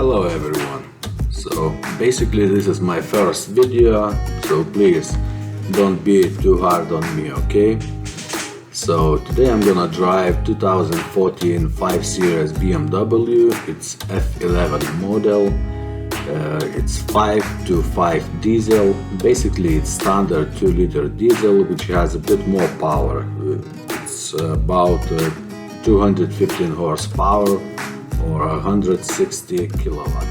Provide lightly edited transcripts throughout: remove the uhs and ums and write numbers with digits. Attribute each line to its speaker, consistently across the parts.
Speaker 1: Hello everyone. So basically this is my first video, so please don't be too hard on me, okay? So today I'm gonna drive 2014 5 Series BMW. It's F11 model. It's 5.25 diesel. Basically it's standard 2-liter diesel which has a bit more power. It's about 215 horsepower or 160 kilowatt.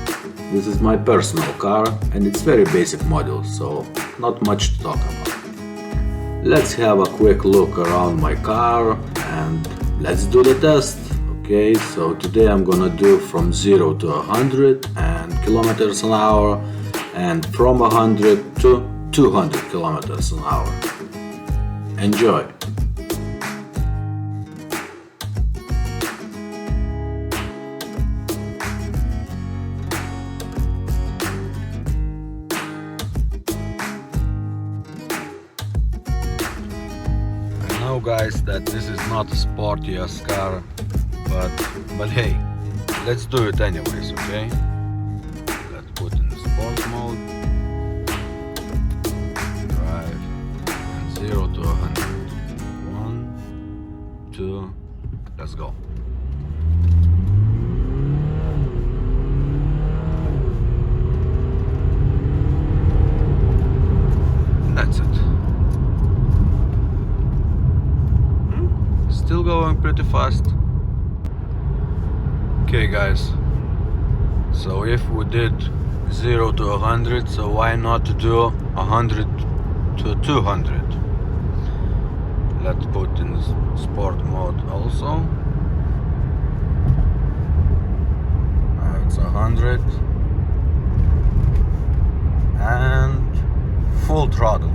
Speaker 1: This is my personal car and it's very basic model, so not much to talk about. Let's have a quick look around my car and let's do the test. Okay, so today I'm gonna do from 0 to 100 and kilometers an hour, and from 100 to 200 kilometers an hour. Enjoy! I know guys that this is not a sportiest car, but hey, let's do it anyways, okay? Let's put in the sport mode, drive, and 0 to 100. 1, 2, let's go. That's it. Still going pretty fast. Okay guys, so if we did 0 to 100, so why not do 100 to 200? Let's put in sport mode also. Now it's 100 and full throttle.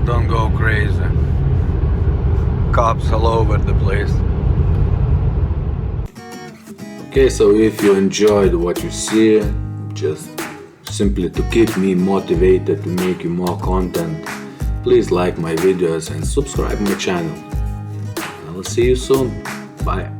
Speaker 1: Don't go crazy. Cops all over the place. Okay, so if you enjoyed what you see, just simply to keep me motivated to make you more content, please like my videos and subscribe my channel. I will see you soon. Bye.